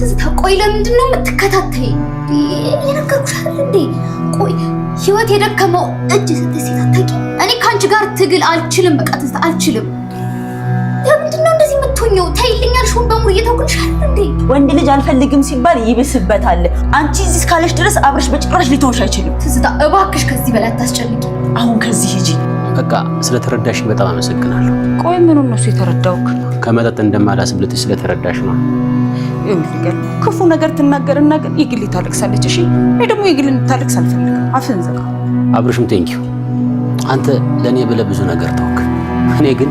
ትዝታ ቆይ ለምንድን ነው የምትከታተይ? የነገርኩሽ አይደል እንዴ? ቆይ ህይወት የደከመው እጅ ስትሴት አታውቂ? እኔ ካንቺ ጋር ትግል አልችልም። በቃ ትዝታ አልችልም። ለምንድን ነው እንደዚህ የምትሆኚው? ተይልኛል። ሹን በሙሉ እየተውኩልሽ አይደል እንዴ? ወንድ ልጅ አልፈልግም ሲባል ይብስበታል። አንቺ እዚህ እስካለሽ ድረስ አብረሽ በጭራሽ ሊተውሽ አይችልም። ትዝታ እባክሽ ከዚህ በላይ አታስጨንቂ። አሁን ከዚህ ሂጂ። በቃ ስለተረዳሽ በጣም አመሰግናለሁ። ቆይ ምን ነው የተረዳውክ? ከመጠጥ እንደማላስብልትሽ ስለተረዳሽ ነው። ይሁን ክፉ ነገር ትናገርና ግን የግል ታለቅሳለች። እሺ እኔ ደግሞ የግል እንድታለቅስ አልፈልግም። አፍን ዘጋ። አብርሽም ቴንኪው። አንተ ለኔ ብለህ ብዙ ነገር ተወክ። እኔ ግን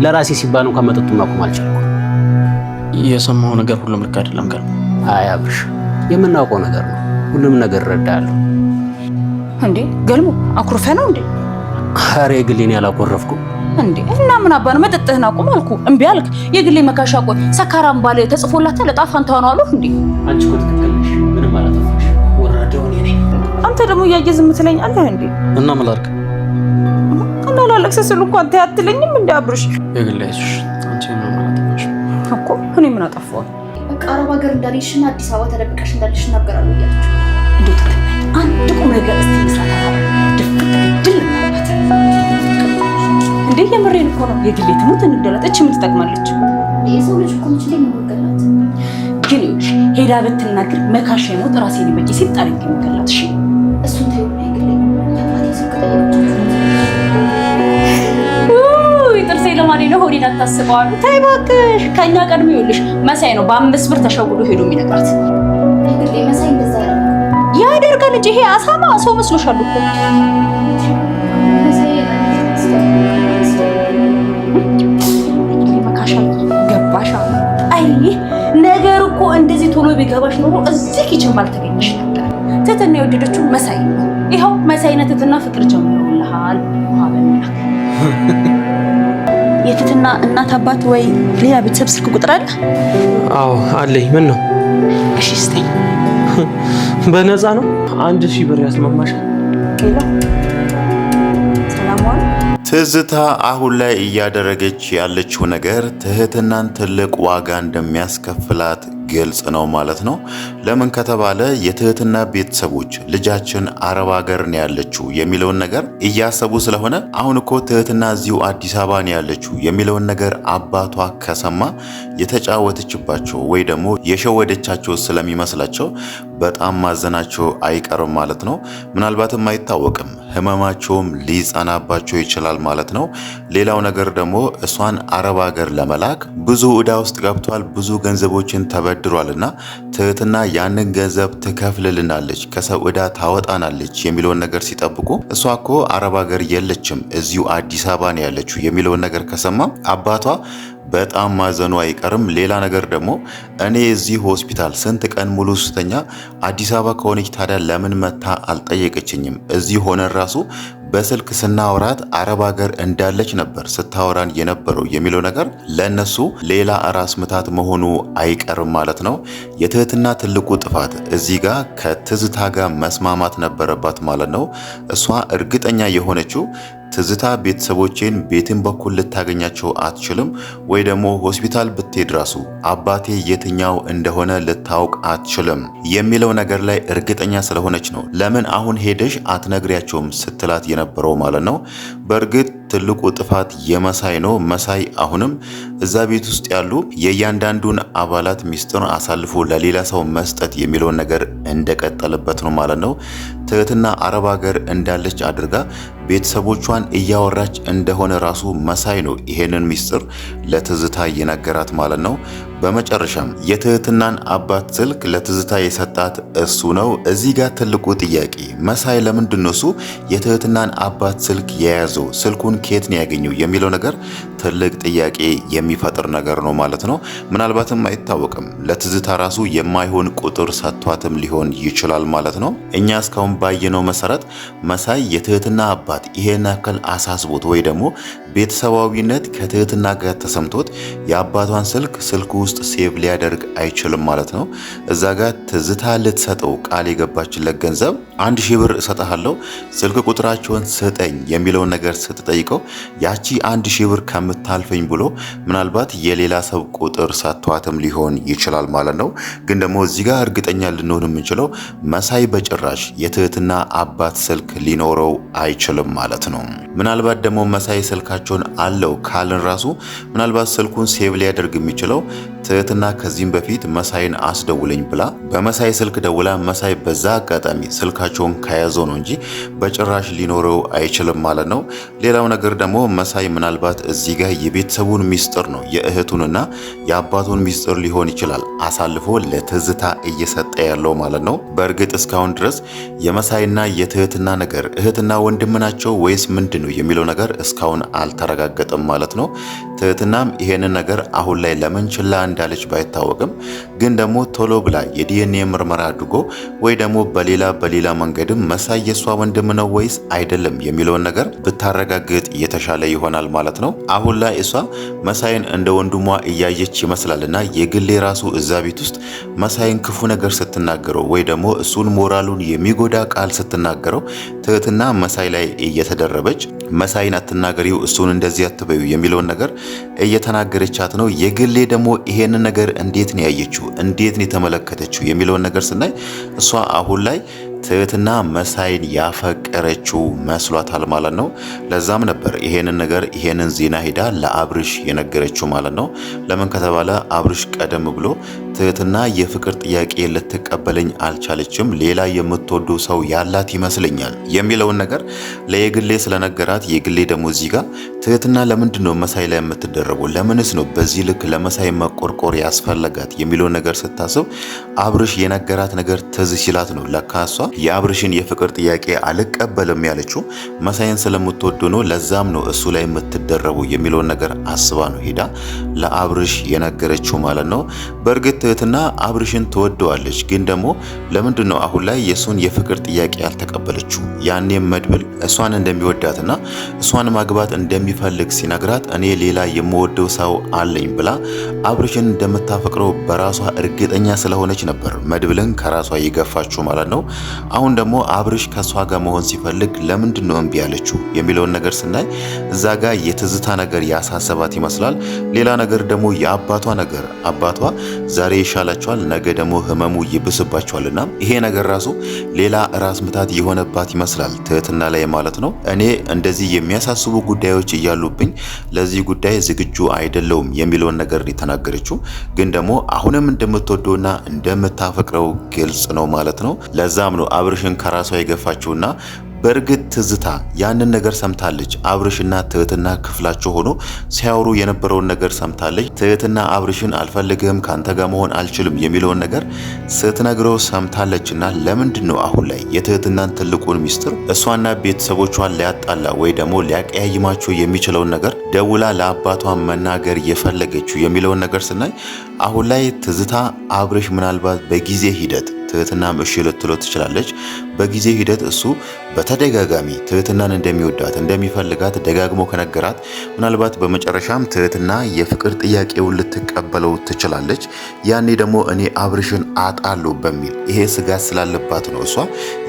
ለራሴ ሲባል እንኳን መጠጡን ማቆም አልቻልኩም። የሰማው ነገር ሁሉም ልክ አይደለም ጋር። አይ አብርሽ፣ የምናውቀው ነገር ነው። ሁሉም ነገር እረዳለሁ። እንዴ ገልሞ አኩርፈ ነው እንዴ? ኧረ የግሌን ያላኮረፍኩም እንዴ። እና ምን አባ ነው መጠጥህን አቁም አልኩ እምቢ አልክ። የግሌ መካሻ ቆይ ሰካራም ባለ ተጽፎላታ ለጣፋን ተዋኑ አሉ እንዴ? አንቺ እኮ ትክክል ነሽ። ምንም አላጠፋሽ። ወራደው እኔ ነኝ። አንተ ደግሞ እያየ ዝም ትለኛለህ እንዴ? እና ምን ላድርግ? እና ላለቅስ ስል እንኳን ተይ አትለኝም እንዴ? አብርሽ የግሌ አይዞሽ። አንቺ ምን አላጠፋሽ እኮ። እኔ ምን አጠፋው? በቃ አረብ ሀገር እንዳልሽና አዲስ አበባ ተደብቀሽ እንዳልሽ እናገራለሁ እያለች እንደው አንድ ቁም ነገር እስቲ መስራት ድል ማለት እንዴ? የምሬን እኮ ነው። የግሌ ትሙት እንደለጠች ምን ትጠቅማለች? የሰው ልጅ እኮ ምንጭ ላይ የሚገላት ግን ሄዳ ብትናገር መካሽ የሞት ራሴን ይበቂ ሲጣልኝ የሚገላት። እሺ እሱን ተይው። የግሌ ያባቴ ስከታ ጥርሴ ለማን ነው ሆዴን አታስበዋል። ተይ እባክሽ። ከኛ ቀድሞ ይኸውልሽ መሳይ ነው በ5 ብር ተሸውዶ ሄዶ የሚነግራት። የግሌ መሳይ እንደዛ ያደርጋል እንጂ ይሄ አሳማ ሰው መስሎሻል እኮ። መካሻ ገባሻ? አይ ነገር እኮ እንደዚህ ቶሎ ቢገባሽ ኖሮ እዚህ ኪችን ባልተገኘሽ ነበር። ትትና የወደደችው መሳይ ነው። ይኸው መሳይነትና ፍቅር ጀምሮልሃል። ማበልና የትትና እናት አባት ወይ ሌላ ቤተሰብ ስልክ ቁጥር አለ? አዎ አለኝ። ምን ነው? እሺ ስጠኝ። በነፃ ነው። 1000 ብር ያስማማሻል። ሰላም ዋሉ። ትዝታ አሁን ላይ እያደረገች ያለችው ነገር ትህትናን ትልቅ ዋጋ እንደሚያስከፍላት ግልጽ ነው ማለት ነው። ለምን ከተባለ የትህትና ቤተሰቦች ልጃችን አረብ ሀገር ነው ያለችው የሚለውን ነገር እያሰቡ ስለሆነ አሁን እኮ ትህትና እዚሁ አዲስ አበባ ነው ያለችው የሚለውን ነገር አባቷ ከሰማ የተጫወተችባቸው ወይ ደግሞ የሸወደቻቸው ስለሚመስላቸው በጣም ማዘናቸው አይቀርም ማለት ነው። ምናልባትም አይታወቅም፣ ህመማቸውም ሊጸናባቸው ይችላል ማለት ነው። ሌላው ነገር ደግሞ እሷን አረብ ሀገር ለመላክ ብዙ ዕዳ ውስጥ ገብቷል፣ ብዙ ገንዘቦችን ተበድሯልና ትህትና ያንን ገንዘብ ትከፍልልናለች፣ ከሰው ዕዳ ታወጣናለች የሚለውን ነገር ሲጠብቁ እሷ እኮ አረብ ሀገር የለችም እዚሁ አዲስ አበባ ነው ያለችው የሚለውን ነገር ከሰማ አባቷ በጣም ማዘኑ አይቀርም። ሌላ ነገር ደግሞ እኔ እዚህ ሆስፒታል ስንት ቀን ሙሉ ስተኛ አዲስ አበባ ከሆነች ታዲያ ለምን መታ አልጠየቀችኝም? እዚህ ሆነ ራሱ በስልክ ስናወራት አረብ ሀገር እንዳለች ነበር ስታወራን የነበረው የሚለው ነገር ለነሱ ሌላ ራስ ምታት መሆኑ አይቀርም ማለት ነው። የትህትና ትልቁ ጥፋት እዚህ ጋር ከትዝታ ጋር መስማማት ነበረባት ማለት ነው። እሷ እርግጠኛ የሆነችው ትዝታ ቤተሰቦቼን ቤትን በኩል ልታገኛቸው አትችልም፣ ወይ ደግሞ ሆስፒታል ብትሄድ ራሱ አባቴ የትኛው እንደሆነ ልታውቅ አትችልም የሚለው ነገር ላይ እርግጠኛ ስለሆነች ነው ለምን አሁን ሄደሽ አትነግሪያቸውም ስትላት የነበረው ማለት ነው። በእርግጥ ትልቁ ጥፋት የመሳይ ነው። መሳይ አሁንም እዛ ቤት ውስጥ ያሉ የእያንዳንዱን አባላት ሚስጥር አሳልፎ ለሌላ ሰው መስጠት የሚለውን ነገር እንደቀጠለበት ነው ማለት ነው። ትህትና አረብ ሀገር እንዳለች አድርጋ ቤተሰቦቿን እያወራች እንደሆነ ራሱ መሳይ ነው ይሄንን ሚስጥር ለትዝታ የነገራት ማለት ነው። በመጨረሻም የትህትናን አባት ስልክ ለትዝታ የሰጣት እሱ ነው። እዚህ ጋር ትልቁ ጥያቄ መሳይ ለምንድን ነው እሱ የትህትናን አባት ስልክ የያዘው? ስልኩን ከየት ነው ያገኘው የሚለው ነገር ትልቅ ጥያቄ የሚፈጥር ነገር ነው ማለት ነው። ምናልባትም አይታወቅም፣ ለትዝታ ራሱ የማይሆን ቁጥር ሰጥቷትም ሊሆን ይችላል ማለት ነው። እኛ እስካሁን ባየነው መሰረት መሳይ የትህትና አባት አባት ይሄን ያክል አሳስቦት ወይ ደግሞ ቤተሰባዊነት ከትህትና ጋር ተሰምቶት የአባቷን ስልክ ውስጥ ሴቭ ሊያደርግ አይችልም ማለት ነው። እዛ ጋር ትዝታ ልትሰጠው ቃል የገባችለት ገንዘብ 1000 ብር እሰጥሃለሁ ስልክ ቁጥራቸውን ስጠኝ የሚለውን ነገር ስትጠይቀው ያቺ 1000 ብር ከምታልፈኝ ብሎ ምናልባት የሌላ ሰው ቁጥር ሰጥቷትም ሊሆን ይችላል ማለት ነው። ግን ደግሞ እዚህ ጋር እርግጠኛ ልንሆን የምንችለው መሳይ በጭራሽ የትህትና አባት ስልክ ሊኖረው አይችልም ማለት ነው። ምናልባት ደግሞ መሳይ ስልካቸውን አለው ካልን ራሱ ምናልባት ስልኩን ሴቭ ሊያደርግ የሚችለው ትህትና ከዚህም በፊት መሳይን አስደውለኝ ብላ በመሳይ ስልክ ደውላ መሳይ በዛ አጋጣሚ ስልካቸውን ከያዘው ነው እንጂ በጭራሽ ሊኖረው አይችልም ማለት ነው። ሌላው ነገር ደግሞ መሳይ ምናልባት እዚህ ጋር የቤተሰቡን ሚስጥር ነው የእህቱንና የአባቱን ሚስጥር ሊሆን ይችላል አሳልፎ ለትዝታ እየሰጠ ያለው ማለት ነው። በእርግጥ እስካሁን ድረስ የመሳይና የትህትና ነገር እህትና ወንድም ናቸው ወይስ ምንድን ነው የሚለው ነገር እስካሁን አልተረጋገጠም ማለት ነው። ትህትናም ይሄንን ነገር አሁን ላይ ለምን ችላ እንዳለች ባይታወቅም ግን ደግሞ ቶሎ ብላ የዲኤንኤ ምርመራ አድርጎ ወይ ደግሞ በሌላ መንገድም መሳይ የሷ ወንድም ነው ወይስ አይደለም የሚለውን ነገር ብታረጋግጥ የተሻለ ይሆናል ማለት ነው። አሁን ላይ እሷ መሳይን እንደ ወንድሟ እያየች ይመስላልና የግሌ ራሱ እዛ ቤት ውስጥ መሳይን ክፉ ነገር ስትናገረው ወይ ደግሞ እሱን ሞራሉን የሚጎዳ ቃል ስትናገረው ትህትና መሳይ ላይ እየተደረበች መሳይን አትናገሪው እሱን እንደዚህ አትበዩ የሚለውን ነገር እየተናገረቻት ነው። የግሌ ደግሞ ይሄንን ነገር እንዴት ነው ያየችው እንዴት ነው የተመለከተችው የሚለውን ነገር ስናይ እሷ አሁን ላይ ትህትና መሳይን ያፈቀረችው መስሏታል ማለት ነው። ለዛም ነበር ይሄንን ዜና ሄዳ ለአብርሽ የነገረችው ማለት ነው። ለምን ከተባለ አብርሽ ቀደም ብሎ ትህትና የፍቅር ጥያቄ ልትቀበለኝ አልቻለችም፣ ሌላ የምትወደው ሰው ያላት ይመስለኛል የሚለውን ነገር ለየግሌ ስለነገራት የግሌ ደግሞ እዚህ ጋር ትህትና ለምንድን ነው መሳይ ላይ የምትደረበው ለምንስ ነው በዚህ ልክ ለመሳይ መቆርቆር ያስፈለጋት የሚለውን ነገር ስታስብ አብርሽ የነገራት ነገር ትዝ ሲላት ነው ለካ እሷ የአብርሽን የፍቅር ጥያቄ አልቀበልም ያለችው መሳይን ስለምትወዱ ነው። ለዛም ነው እሱ ላይ የምትደረቡ የሚለውን ነገር አስባ ነው ሄዳ ለአብርሽ የነገረችው ማለት ነው። በእርግጥ ትህትና አብርሽን ትወደዋለች፣ ግን ደግሞ ለምንድን ነው አሁን ላይ የሱን የፍቅር ጥያቄ ያልተቀበለችው? ያኔም መድብል እሷን እንደሚወዳትና እሷን ማግባት እንደሚፈልግ ሲነግራት እኔ ሌላ የምወደው ሰው አለኝ ብላ አብርሽን እንደምታፈቅረው በራሷ እርግጠኛ ስለሆነች ነበር መድብልን ከራሷ ይገፋችው ማለት ነው። አሁን ደግሞ አብርሽ ከሷ ጋር መሆን ሲፈልግ ለምንድን ነው እምቢ ያለችው የሚለውን ነገር ስናይ እዛ ጋር የትዝታ ነገር ያሳሰባት ይመስላል። ሌላ ነገር ደግሞ የአባቷ ነገር አባቷ ዛሬ ይሻላቸዋል ነገ ደግሞ ህመሙ ይብስባቸዋልና ይሄ ነገር ራሱ ሌላ ራስ ምታት የሆነባት ይመስላል ትህትና ላይ ማለት ነው። እኔ እንደዚህ የሚያሳስቡ ጉዳዮች እያሉብኝ ለዚህ ጉዳይ ዝግጁ አይደለውም የሚለውን ነገር የተናገረችው ግን ደግሞ አሁንም እንደምትወደውና እንደምታፈቅረው ግልጽ ነው ማለት ነው። ለዛም ነው አብርሽን ከራሷ የገፋችውና በእርግጥ ትዝታ ያንን ነገር ሰምታለች። አብርሽና ትህትና ክፍላቸው ሆኖ ሲያወሩ የነበረውን ነገር ሰምታለች። ትህትና አብርሽን አልፈልግም ካንተ ጋር መሆን አልችልም የሚለውን ነገር ስትነግረው ሰምታለችና ለምንድን ነው አሁን ላይ የትህትናን ትልቁን ሚስጥር እሷና ቤተሰቦቿን ሊያጣላ ወይ ደግሞ ሊያቀያይማቸው የሚችለውን ነገር ደውላ ለአባቷ መናገር የፈለገችው የሚለውን ነገር ስናይ አሁን ላይ ትዝታ አብርሽ ምናልባት በጊዜ ሂደት ትህትና እሺ ልትለው ትችላለች። በጊዜ ሂደት እሱ በተደጋጋሚ ትህትናን እንደሚወዳት እንደሚፈልጋት ደጋግሞ ከነገራት ምናልባት በመጨረሻም ትህትና የፍቅር ጥያቄውን ልትቀበለው ትችላለች። ያኔ ደግሞ እኔ አብርሽን አጣለሁ በሚል ይሄ ስጋት ስላለባት ነው እሷ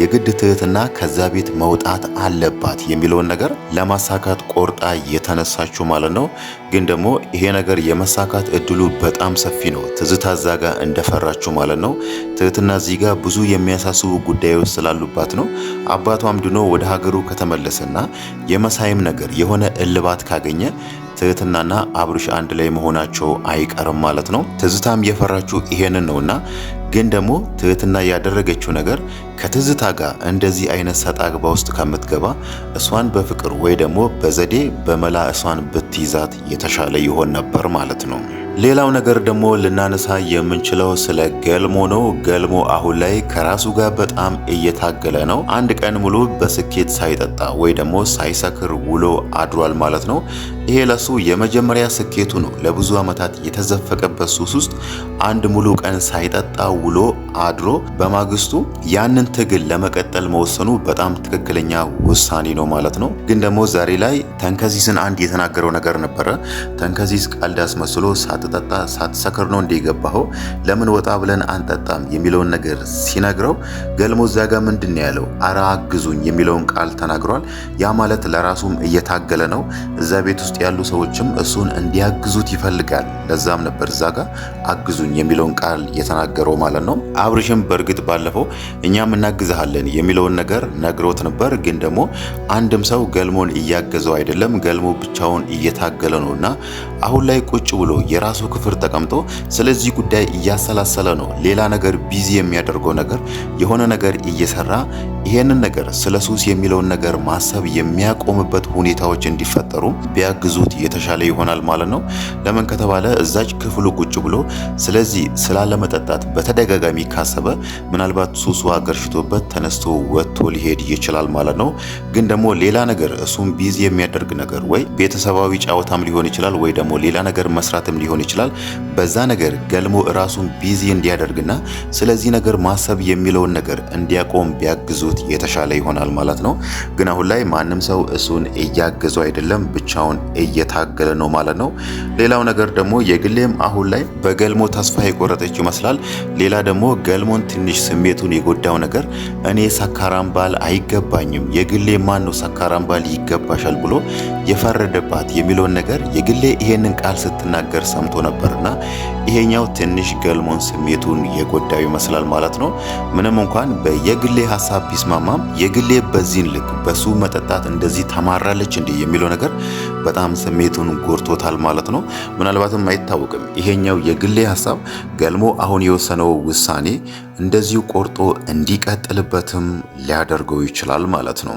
የግድ ትህትና ከዛ ቤት መውጣት አለባት የሚለውን ነገር ለማሳካት ቆርጣ የተነሳችው ማለት ነው። ግን ደግሞ ይሄ ነገር የመሳካት እድሉ በጣም ሰፊ ነው። ትዝታ እዛ ጋር እንደፈራችው ማለት ነው። ትህትና እዚህ ጋር ብዙ የሚያሳስቡ ጉዳዮች ስላሉባት ነው። አባቷም ድኖ ወደ ሀገሩ ከተመለሰና የመሳይም ነገር የሆነ እልባት ካገኘ ትህትናና አብርሽ አንድ ላይ መሆናቸው አይቀርም ማለት ነው። ትዝታም የፈራችው ይሄንን ነውና ግን ደግሞ ትህትና ያደረገችው ነገር ከትዝታ ጋር እንደዚህ አይነት ሰጣ ገባ ውስጥ ከምትገባ እሷን በፍቅር ወይ ደግሞ በዘዴ በመላ እሷን ብትይዛት የተሻለ ይሆን ነበር ማለት ነው። ሌላው ነገር ደግሞ ልናነሳ የምንችለው ስለ ገልሞ ነው። ገልሞ አሁን ላይ ከራሱ ጋር በጣም እየታገለ ነው። አንድ ቀን ሙሉ በስኬት ሳይጠጣ ወይ ደግሞ ሳይሰክር ውሎ አድሯል ማለት ነው። ይሄ ለሱ የመጀመሪያ ስኬቱ ነው። ለብዙ ዓመታት የተዘፈቀበት ሱስ ውስጥ አንድ ሙሉ ቀን ሳይጠጣ ውሎ አድሮ በማግስቱ ያንን ትግል ለመቀጠል መወሰኑ በጣም ትክክለኛ ውሳኔ ነው ማለት ነው። ግን ደግሞ ዛሬ ላይ ተንከሲስን አንድ የተናገረው ነገር ነበረ። ተንከሲስ ቀልድ አስመስሎ ሳትጠጣ ሳትሰክር ነው እንደገባኸው ለምን ወጣ ብለን አንጠጣም የሚለውን ነገር ሲነግረው ገልሞ እዛ ጋር ምንድን ነው ያለው? አራ አግዙኝ የሚለውን ቃል ተናግሯል። ያ ማለት ለራሱም እየታገለ ነው። እዛ ቤት ውስጥ ያሉ ሰዎችም እሱን እንዲያግዙት ይፈልጋል። ለዛም ነበር እዛ ጋር አግዙኝ የሚለውን ቃል የተናገረው ማለት ነው። አብርሽም በእርግጥ ባለፈው እኛም እናግዛለን የሚለውን ነገር ነግሮት ነበር። ግን ደግሞ አንድም ሰው ገልሞን እያገዘው አይደለም፣ ገልሞ ብቻውን እየታገለ ነውና አሁን ላይ ቁጭ ብሎ የራሱ ክፍል ተቀምጦ ስለዚህ ጉዳይ እያሰላሰለ ነው። ሌላ ነገር ቢዚ የሚያደርገው ነገር የሆነ ነገር እየሰራ ይሄንን ነገር ስለ ሱስ የሚለውን ነገር ማሰብ የሚያቆምበት ሁኔታዎች እንዲፈጠሩ ቢያግዙት የተሻለ ይሆናል ማለት ነው። ለምን ከተባለ እዛች ክፍሉ ቁጭ ብሎ ስለዚህ ስላለመጠጣት በተደጋጋሚ ካሰበ ምናልባት ሱሱ አገርሽቶበት ተነስቶ ወጥቶ ሊሄድ ይችላል ማለት ነው። ግን ደግሞ ሌላ ነገር እሱም ቢዚ የሚያደርግ ነገር ወይ ቤተሰባዊ ጨዋታም ሊሆን ይችላል ወይ ደግሞ ሌላ ነገር መስራትም ሊሆን ይችላል። በዛ ነገር ገልሞ ራሱን ቢዚ እንዲያደርግና ስለዚህ ነገር ማሰብ የሚለውን ነገር እንዲያቆም ቢያግዙት የተሻለ ይሆናል ማለት ነው። ግን አሁን ላይ ማንም ሰው እሱን እያገዘው አይደለም፣ ብቻውን እየታገለ ነው ማለት ነው። ሌላው ነገር ደግሞ የግሌም አሁን ላይ በገልሞ ተስፋ የቆረጠች ይመስላል። ሌላ ደግሞ ገልሞን ትንሽ ስሜቱን የጎዳው ነገር እኔ ሰካራም ባል አይገባኝም፣ የግሌ ማን ነው ሰካራም ባል ይገባሻል ብሎ የፈረደባት የሚለውን ነገር የግሌ ይሄንን ቃል ስትናገር ሰምቶ ነበርና ይሄኛው ትንሽ ገልሞን ስሜቱን የጎዳው ይመስላል ማለት ነው። ምንም እንኳን በየግሌ ሐሳብ ቢስማማም የግሌ በዚህን ልክ በሱ መጠጣት እንደዚህ ተማራለች እንዴ የሚለው ነገር በጣም ስሜቱን ጎርቶታል ማለት ነው። ምናልባትም አይታወቅም፣ ይሄኛው የግሌ ሐሳብ ገልሞ አሁን የወሰነው ውሳኔ እንደዚሁ ቆርጦ እንዲቀጥልበትም ሊያደርገው ይችላል ማለት ነው።